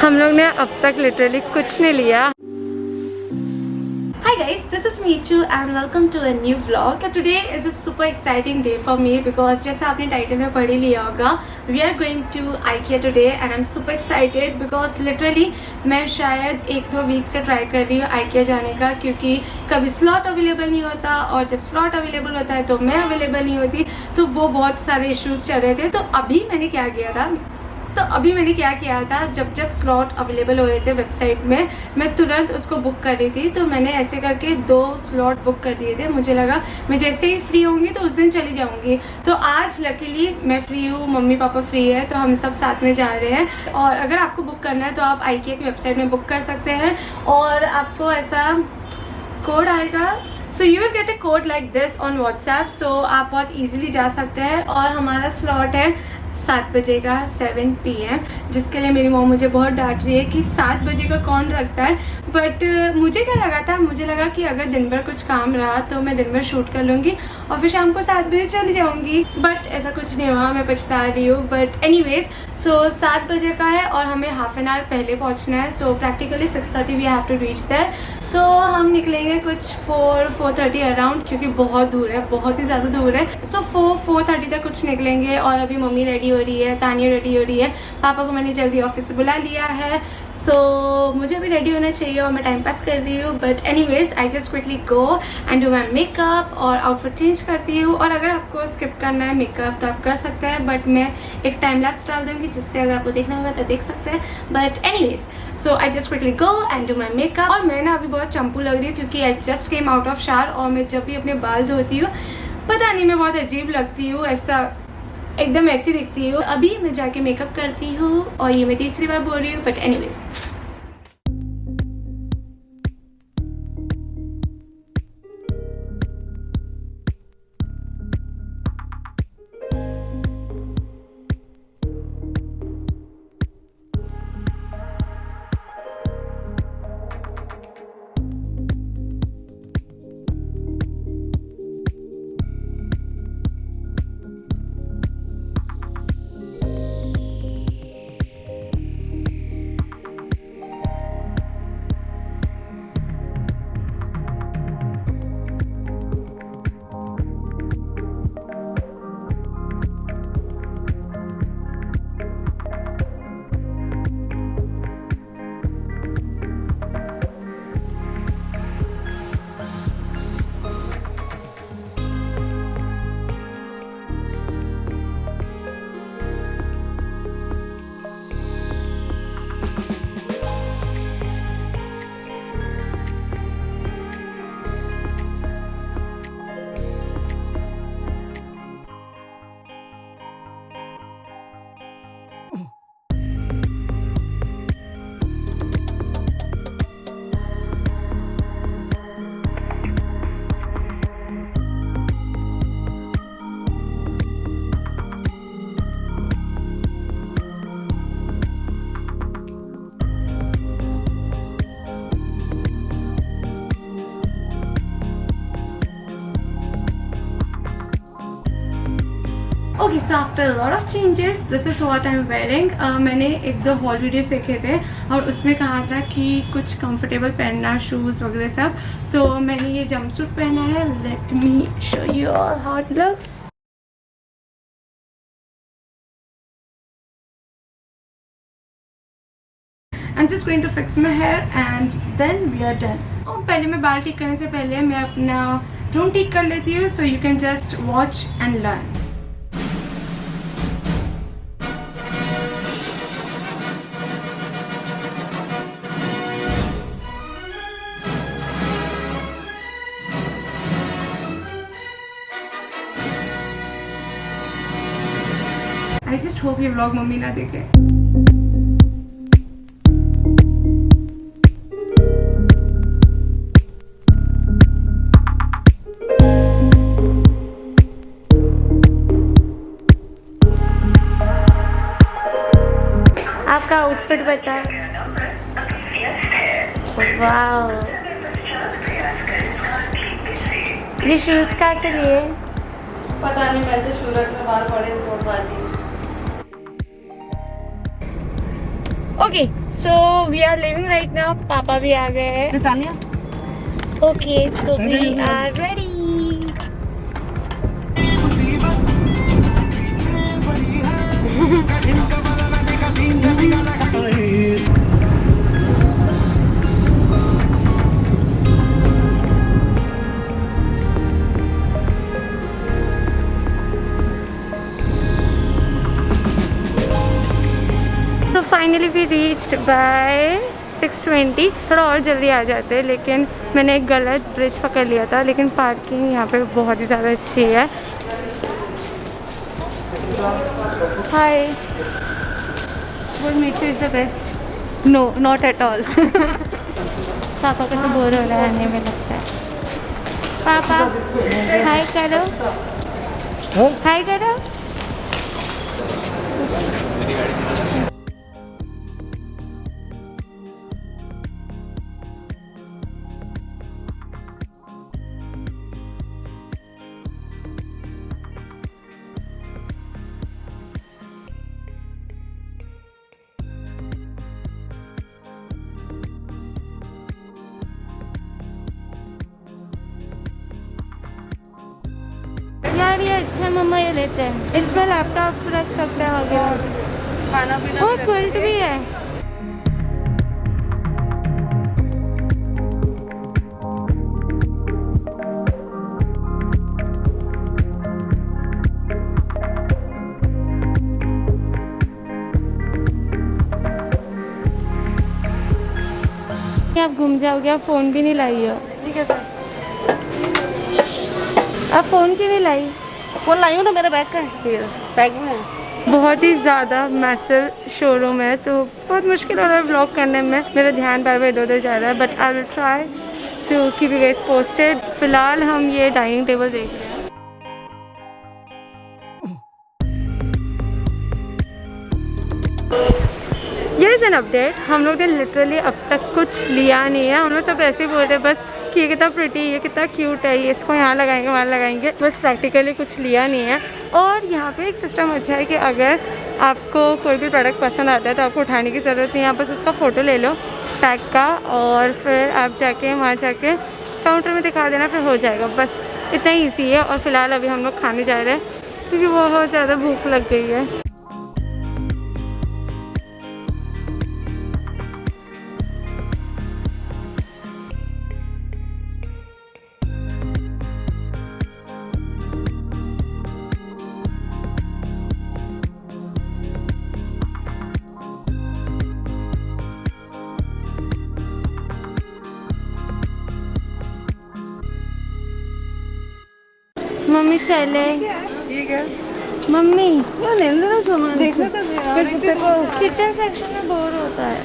हम लोग ने अब तक लिटरली कुछ नहीं लिया। Hi guys, this is Meechu and welcome to a new vlog. Today is a super exciting day for me because जैसा आपने टाइटल में पढ़ ही लिया होगा, we are going to IKEA today and I'm super excited because literally मैं शायद 1-2 week से try कर रही हूँ IKEA जाने का, क्योंकि कभी स्लॉट अवेलेबल नहीं होता और जब स्लॉट अवेलेबल होता है तो मैं अवेलेबल नहीं होती, तो वो बहुत सारे इश्यूज चल रहे थे। तो अभी मैंने क्या किया था, जब स्लॉट अवेलेबल हो रहे थे वेबसाइट में, मैं तुरंत उसको बुक कर रही थी। तो मैंने ऐसे करके 2 स्लॉट बुक कर दिए थे। मुझे लगा मैं जैसे ही फ्री होंगी तो उस दिन चली जाऊंगी। तो आज लकीली मैं फ्री हूँ, मम्मी पापा फ्री है, तो हम सब साथ में जा रहे हैं। और अगर आपको बुक करना है तो आप IKEA की वेबसाइट में बुक कर सकते हैं और आपको ऐसा कोड आएगा। So you will get a code like this on WhatsApp. So आप बहुत इजीली जा सकते हैं। और हमारा स्लॉट है 7 बजे का, 7 PM, जिसके लिए मेरी मॉम मुझे बहुत डांट रही है कि 7 बजे का कौन रखता है। बट मुझे क्या लगा था, मुझे लगा कि अगर दिन भर कुछ काम रहा तो मैं दिन भर शूट कर लूँगी और फिर शाम को 7 बजे चली जाऊँगी। बट ऐसा कुछ नहीं हुआ, मैं पछता रही हूँ। बट एनीवेज, सो 7 बजे का है और हमें हाफ एन आवर पहले पहुँचना है। So practically 6:30 we have to reach there. तो हम निकलेंगे कुछ 4:30 अराउंड, क्योंकि बहुत दूर है, बहुत ही ज़्यादा दूर है। सो 4:30 तक कुछ निकलेंगे। और अभी मम्मी रेडी हो रही है, तानिया रेडी हो रही है, पापा को मैंने जल्दी ऑफिस से बुला लिया है। सो मुझे भी रेडी होना चाहिए और मैं टाइम पास कर रही हूँ। But anyways, I just quickly go and do my makeup और आउटफिट चेंज करती हूँ। और अगर आपको स्किप करना है मेकअप तो आप कर सकते हैं, बट मैं एक टाइम लैप्स डाल दूँगी जिससे अगर आपको देखना होगा तो देख सकते हैं। But anyways, so I just quickly go and do my makeup. और मैं ना अभी बहुत चंपू लग रही हूँ क्योंकि I just came out of shower. और मैं जब भी अपने बाल धोती हूँ, पता नहीं, मैं बहुत अजीब लगती हूँ, ऐसा एकदम ऐसी दिखती हूँ। अभी मैं जाके मेकअप करती हूँ और ये मैं तीसरी बार बोल रही हूँ। But anyways, okay, so after a lot of changes this is what I am wearing. मैंने 1-2 हॉल वीडियोस देखे थे और उसमें कहा था कि कुछ कंफर्टेबल पहनना, शूज वगैरह सब। तो मैंने ये जंपसूट पहना है। Let me show you all how it looks. I'm just going to fix my hair and then we are done. और पहले मैं बाल ठीक करने से पहले मैं अपना रूम ठीक कर लेती हूँ, so you can just watch and learn. I just hope ये vlog मम्मी ना देखे। आपका आउटफिट बता। वाओ, ये शूज कहाँ से लिए? पता नहीं, मैं तो सूरत में बाल पड़े तो okay so we are living right now. पापा भी आ गए हैं। Okay so we are ready. तो फाइनली वी रीच्ड बाय 6:20। थोड़ा और जल्दी आ जाते, लेकिन मैंने एक गलत ब्रिज पकड़ लिया था। लेकिन पार्किंग यहाँ पे बहुत ही ज़्यादा अच्छी है। Hi, good meat is the best. No, not at all. पापा को तो बोर हो रहा है आने में लगता है। पापा हाय करो, हाय करो। यार ये अच्छा मम्मा, ये लेते हैं। इसमें लैपटॉप रख सकते हैं वगैरह। खाना पीना और क्विल्ट भी है। आप घूम जाओगे, आप फ़ोन भी नहीं लाई हो। ठीक है सर। आप फ़ोन क्यों नहीं लाई? फोन लाई हूँ ना, मेरे बैग का है, बैग में है। बहुत ही ज़्यादा मैसिव शोरूम है, तो बहुत मुश्किल हो रहा है व्लॉग करने में। मेरा ध्यान बार बार इधर उधर जा रहा है, but I will try to keep you guys posted. फिलहाल हम ये डाइनिंग टेबल देख रहे हैं। ये इज़ एन अपडेट। हम लोग ने लिटरली अब तक कुछ लिया नहीं है। हम लोग सब ऐसे ही बोल रहे हैं बस कि ये कितना प्रिटी, ये कितना क्यूट है, ये इसको यहाँ लगाएंगे, वहाँ लगाएंगे, बस प्रैक्टिकली कुछ लिया नहीं है। और यहाँ पे एक सिस्टम अच्छा है कि अगर आपको कोई भी प्रोडक्ट पसंद आता है तो आपको उठाने की ज़रूरत नहीं है। आप बस उसका फ़ोटो ले लो टैग का, और फिर आप जाके वहाँ जाके काउंटर में दिखा देना, फिर हो जाएगा। बस इतना ही ईजी है। और फिलहाल अभी हम लोग खाने जा रहे हैं क्योंकि बहुत ज़्यादा भूख लग गई है। मम्मी चले। ठीक है। मम्मी यार ले लो सामान, देखना तो किचन सेक्शन में बोर होता है।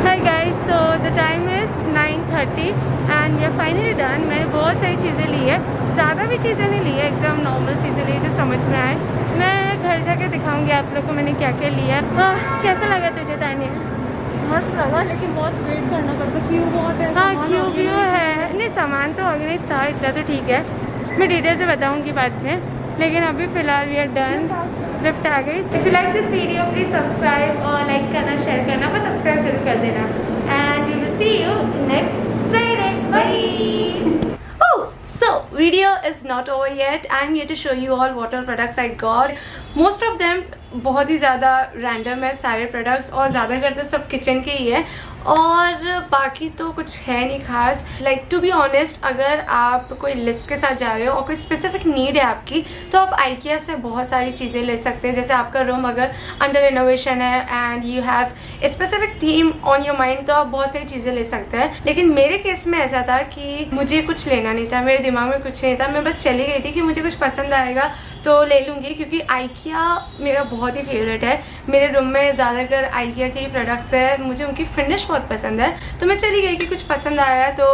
Hi guys, so the time is 9:30 and ये फाइनली डन। मैंने बहुत सारी चीज़ें ली है, ज़्यादा भी चीज़ें नहीं ली है, एकदम नॉर्मल चीज़ें ली जो समझ में आए। मैं घर जाके दिखाऊंगी आप लोग को मैंने क्या क्या लिया है। कैसा लगा तुझे तानिया? मस्त लगा, लेकिन बहुत वेट करना पड़ता, क्यों बहुत है। हाँ क्यों है, नहीं सामान तो ऑर्गेनाइज था, इतना तो ठीक है। मैं डिटेल से बताऊंगी बाद में, लेकिन अभी फ़िलहाल वी आर डन। लिफ्ट आ गई। If you like this video please subscribe और लाइक करना, शेयर करना, बस सब्सक्राइब जरूर कर देना। And we will see you next Friday. Bye. So video is not over yet. I'm here to show you all what all products I got. Most of them बहुत ही ज़्यादा random है सारे products, और ज़्यादातर तो सब किचन के ही है, और बाकी तो कुछ है नहीं खास। लाइक टू बी ऑनेस्ट, अगर आप कोई लिस्ट के साथ जा रहे हो और कोई स्पेसिफिक नीड है आपकी, तो आप IKEA से बहुत सारी चीज़ें ले सकते हैं। जैसे आपका रूम अगर अंडर रिनोवेशन है and you have a specific theme on your mind, तो आप बहुत सारी चीज़ें ले सकते हैं। लेकिन मेरे केस में ऐसा था कि मुझे कुछ लेना नहीं था, मेरे दिमाग में कुछ नहीं था, मैं बस चली गई थी कि मुझे कुछ पसंद आएगा तो ले लूँगी, क्योंकि IKEA मेरा बहुत ही फेवरेट है। मेरे रूम में ज़्यादातर IKEA के ही प्रोडक्ट्स है, मुझे उनकी फिनिश बहुत पसंद है, तो मैं चली गई कि कुछ पसंद आया तो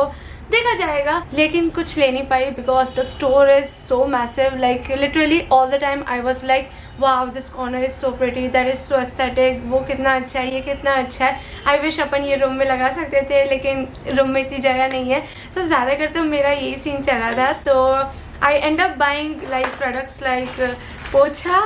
देखा जाएगा। लेकिन कुछ ले नहीं पाई because the store is so massive, like literally all the time I was like wow this corner is so pretty, that is so aesthetic, वो कितना अच्छा है, ये कितना अच्छा है। आई विश अपन ये रूम में लगा सकते थे, लेकिन रूम में इतनी जगह नहीं है। सो ज़्यादा कर तो मेरा यही सीन चला था, तो I end up buying like products like पोछा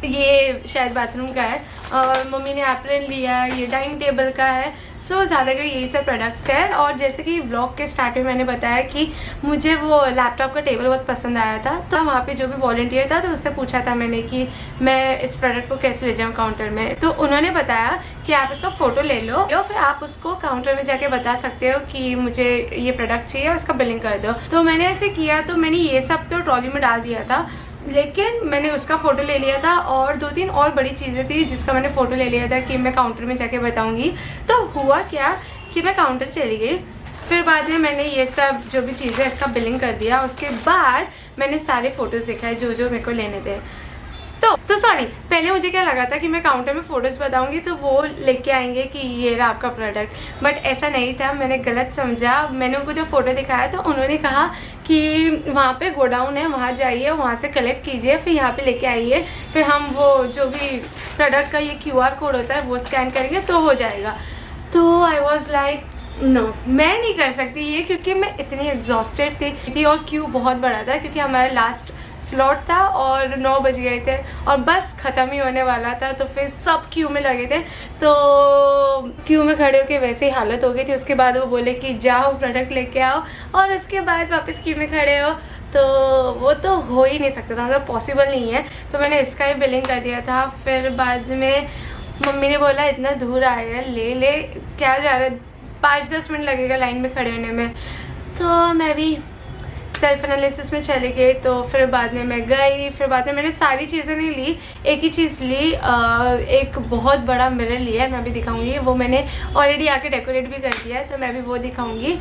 ये शायद बाथरूम का है, और मम्मी ने एप्रन लिया, ये डाइनिंग टेबल का है। सो ज़्यादातर यही सब प्रोडक्ट्स है। और जैसे कि व्लॉग के स्टार्ट में मैंने बताया कि मुझे वो लैपटॉप का टेबल बहुत पसंद आया था, तो वहाँ पे जो भी वॉलंटियर था तो उससे पूछा था मैंने कि मैं इस प्रोडक्ट को कैसे ले जाऊँ काउंटर में। तो उन्होंने बताया कि आप इसका फ़ोटो ले लो और फिर आप उसको काउंटर में जाके बता सकते हो कि मुझे ये प्रोडक्ट चाहिए और उसका बिलिंग कर दो। तो मैंने ऐसे किया, तो मैंने ये सब तो ट्रॉली में डाल दिया था, लेकिन मैंने उसका फ़ोटो ले लिया था और 2-3 और बड़ी चीज़ें थी जिसका मैंने फ़ोटो ले लिया था कि मैं काउंटर में जाके बताऊंगी। तो हुआ क्या कि मैं काउंटर चली गई, फिर बाद में मैंने ये सब जो भी चीज़ें इसका बिलिंग कर दिया। उसके बाद मैंने सारे फ़ोटोज़ दिखाए जो जो मेरे को लेने थे। तो सॉरी, पहले मुझे क्या लगा था कि मैं काउंटर में फ़ोटोज़ बताऊंगी तो वो लेके आएंगे कि ये रहा आपका प्रोडक्ट, बट ऐसा नहीं था, मैंने गलत समझा। मैंने उनको जो फ़ोटो दिखाया तो उन्होंने कहा कि वहाँ पे गोडाउन है, वहाँ जाइए, वहाँ से कलेक्ट कीजिए, फिर यहाँ पे लेके आइए, फिर हम वो जो भी प्रोडक्ट का ये QR कोड होता है वो स्कैन करेंगे तो हो जाएगा। तो आई वॉज लाइक नो, मैं नहीं कर सकती ये, क्योंकि मैं इतनी एग्जॉस्टेड थी और क्यू बहुत बड़ा था, क्योंकि हमारा लास्ट स्लॉट था और 9 बज गए थे और बस ख़त्म ही होने वाला था। तो फिर सब क्यू में लगे थे, तो क्यू में खड़े होके वैसे ही हालत हो गई थी। उसके बाद वो बोले कि जाओ प्रोडक्ट लेके आओ, और उसके बाद वापस क्यू में खड़े हो, तो वो तो हो ही नहीं सकता था, मतलब पॉसिबल नहीं है। तो मैंने इसका ही बिलिंग कर दिया था। फिर बाद में मम्मी ने बोला इतना दूर आए हैं, ले क्या जा रहा है, 5-10 मिनट लगेगा लाइन में खड़े होने में। तो मैं भी सेल्फ एनालिसिस में चली गई। तो फिर बाद में मैं गई, फिर बाद में मैंने सारी चीज़ें नहीं ली, एक ही चीज़ ली, एक बहुत बड़ा मिरर लिया है, मैं भी दिखाऊंगी। वो मैंने ऑलरेडी आके डेकोरेट भी कर दिया है, तो मैं भी वो दिखाऊंगी।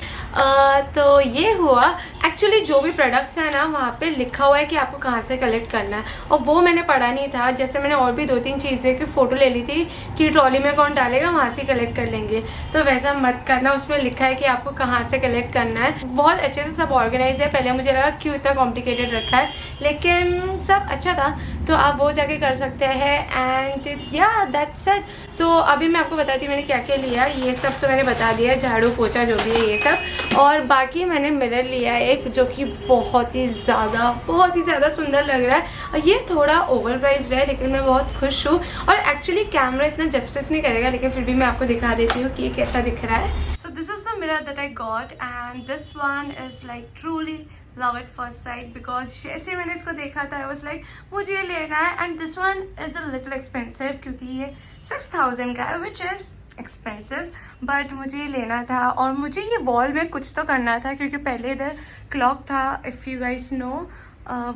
तो ये हुआ। एक्चुअली जो भी प्रोडक्ट्स हैं ना, वहाँ पे लिखा हुआ है कि आपको कहाँ से कलेक्ट करना है, और वो मैंने पढ़ा नहीं था। जैसे मैंने और भी 2-3 चीज़ें की फ़ोटो ले ली थी कि ट्रॉली में कौन डालेगा, वहाँ से कलेक्ट कर लेंगे, तो वैसा मत करना। उसमें लिखा है कि आपको कहाँ से कलेक्ट करना है। बहुत अच्छे से सब ऑर्गेनाइज है। पहले मुझे लगा क्यों इतना कॉम्प्लिकेटेड रखा है, लेकिन सब अच्छा था, तो आप वो जाके कर सकते हैं। एंड या दैट्स इट। तो अभी मैं आपको बताती हूँ मैंने क्या क्या लिया। ये सब तो मैंने बता दिया, झाड़ू पोछा जो भी है ये सब। और बाकी मैंने मिरर लिया है एक, जो कि बहुत ही ज़्यादा सुंदर लग रहा है। और ये थोड़ा ओवर प्राइस्ड है, लेकिन मैं बहुत खुश हूँ। और एक्चुअली कैमरा इतना जस्टिस नहीं करेगा, लेकिन फिर भी मैं आपको दिखा देती हूँ कि ये कैसा दिख रहा है। So this is the mirror that I got, and this one is like truly love at first sight, because जैसे मैंने इसको देखा था आई वाज लाइक मुझे ये लेना है। And this one is a little expensive, क्योंकि ये 6000 का है, विच इज़ एक्सपेंसिव, बट मुझे ये लेना था। और मुझे ये वॉल में कुछ तो करना था, क्योंकि पहले इधर क्लॉक था, इफ़ यू गाइस नो,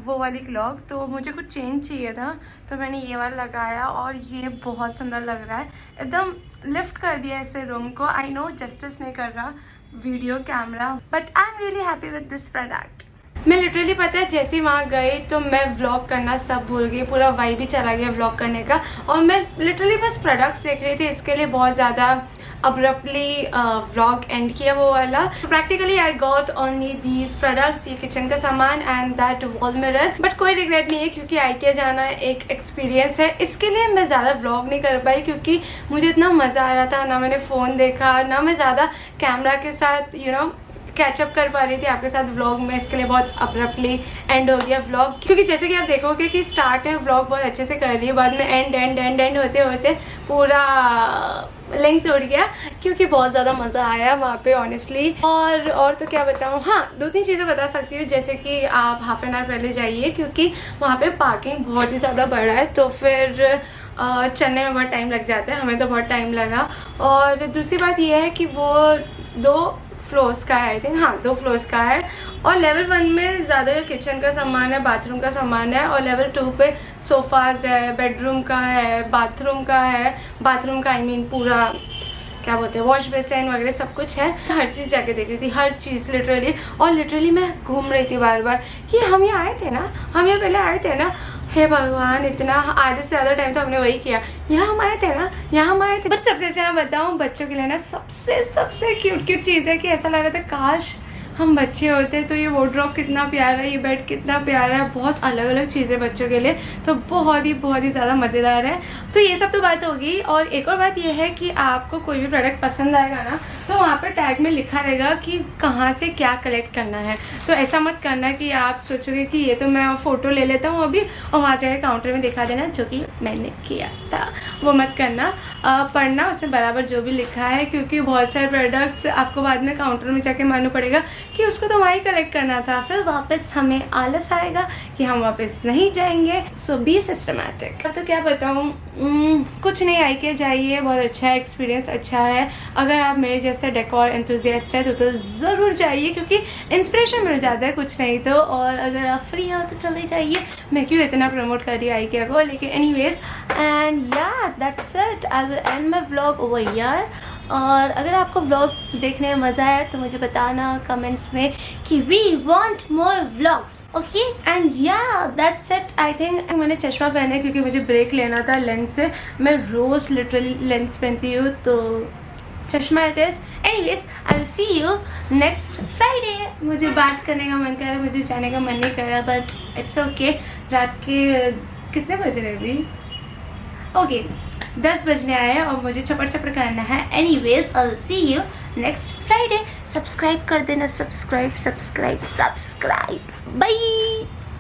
वो वाली क्लॉक, तो मुझे कुछ चेंज चाहिए था, तो मैंने ये वाला लगाया और ये बहुत सुंदर लग रहा है। एकदम लिफ्ट कर दिया इसे रूम को। आई नो जस्टिस नहीं कर रहा video camera, but I am really happy with this product. मैं लिटरली पता है जैसे ही वहाँ गई तो मैं व्लॉग करना सब भूल गई, पूरा वाइब ही चला गया व्लॉग करने का, और मैं लिटरली बस प्रोडक्ट्स देख रही थी। इसके लिए बहुत ज़्यादा अब्रप्टली व्लॉग एंड किया वो वाला। Practically I got only these products, ये किचन का सामान and that wall mirror, but कोई रिग्रेट नहीं है, क्योंकि IKEA जाना एक एक्सपीरियंस है। इसके लिए मैं ज़्यादा व्लॉग नहीं कर पाई, क्योंकि मुझे इतना मज़ा आ रहा था, ना मैंने फ़ोन देखा, ना मैं ज़्यादा कैमरा के साथ कैचअप कर पा रही थी आपके साथ व्लॉग में। इसके लिए बहुत अब्रप्टली एंड हो गया व्लॉग, क्योंकि जैसे कि आप देखोगे कि स्टार्ट में व्लॉग बहुत अच्छे से कर रही है, बाद में एंड होते होते पूरा लेंथ तोड़ गया, क्योंकि बहुत ज़्यादा मज़ा आया वहाँ पे ऑनेस्टली। और तो क्या बताऊँ, हाँ 2-3 चीज़ें बता सकती हूँ, जैसे कि आप हाफ एन आवर पहले जाइए, क्योंकि वहाँ पे पार्किंग बहुत ही ज़्यादा बड़ा है, तो फिर चलने में बहुत टाइम लग जाता है, हमें तो बहुत टाइम लगा। और दूसरी बात यह है कि वो 2 फ्लोर्स का है, आई थिंक, हाँ 2 फ्लोर्स का है। और लेवल 1 में ज़्यादा किचन का सामान है, बाथरूम का सामान है, और लेवल 2 पे सोफ़ाज़ है, बेडरूम का है, बाथरूम का है, बाथरूम का आई मीन पूरा क्या बोलते हैं वॉश बेसिन वगैरह सब कुछ है। हर चीज़ जाके देख रही थी, हर चीज़ लिटरली। और लिटरली मैं घूम रही थी बार बार कि हम यहाँ आए थे ना, हम यहाँ पहले आए थे ना, हे भगवान, इतना आधे से ज़्यादा टाइम तो हमने वही किया, यहाँ हम आए थे ना, यहाँ हम आए थे। बट सबसे अच्छा मैं बताऊँ, बच्चों के लिए ना सबसे क्यूट चीज़ है कि ऐसा लग रहा था काश हम बच्चे होते तो ये वार्डरोब कितना प्यारा है, ये बेड कितना प्यारा है, बहुत अलग अलग चीज़ें बच्चों के लिए, तो बहुत ही ज़्यादा मज़ेदार है। तो ये सब तो बात होगी। और एक और बात ये है कि आपको कोई भी प्रोडक्ट पसंद आएगा ना तो वहाँ पर टैग में लिखा रहेगा कि कहाँ से क्या कलेक्ट करना है। तो ऐसा मत करना कि आप सोचोगे कि ये तो मैं फ़ोटो ले लेता हूँ अभी और वहाँ जाकर काउंटर में दिखा देना, जो कि मैंने किया था, वो मत करना। पढ़ना उसमें बराबर जो भी लिखा है, क्योंकि बहुत सारे प्रोडक्ट्स आपको बाद में काउंटर में जाके मालूम पड़ेगा कि उसको तो वहीं कलेक्ट करना था, फिर वापस हमें आलस आएगा कि हम वापस नहीं जाएंगे। सो बी सिस्टमैटिक। अब तो क्या बताऊँ, कुछ नहीं, आई के जाइए, बहुत अच्छा है, एक्सपीरियंस अच्छा है। अगर आप मेरे जैसे डेकोर एंथुजियास्ट है तो ज़रूर जाइए, क्योंकि इंस्पिरेशन मिल जाता है कुछ नहीं तो। और अगर आप फ्री हो तो चले जाइए, मैं क्यों इतना प्रमोट कर रही हूँ आई के को, लेकिन एनीवेज एंड या that's it, I will and my vlog over here. और अगर आपको व्लॉग देखने में मज़ा आया तो मुझे बताना कमेंट्स में कि we want more vlogs, okay. And या दैट्स इट, आई थिंक। मैंने चश्मा पहना है क्योंकि मुझे ब्रेक लेना था लेंस से। मैं रोज़ लिटरली लेंस पहनती हूँ तो चश्मा it is. Anyways I will see you next Friday. मुझे बात करने का मन कर रहा है, मुझे जाने का मन नहीं कर रहा, बट इट्स ओके। रात के कितने बज रहे अभी? ओके 10 बजने आए हैं और मुझे चपड़ करना है। Anyways I will see you next Friday. Subscribe कर देना, सब्सक्राइब बाय।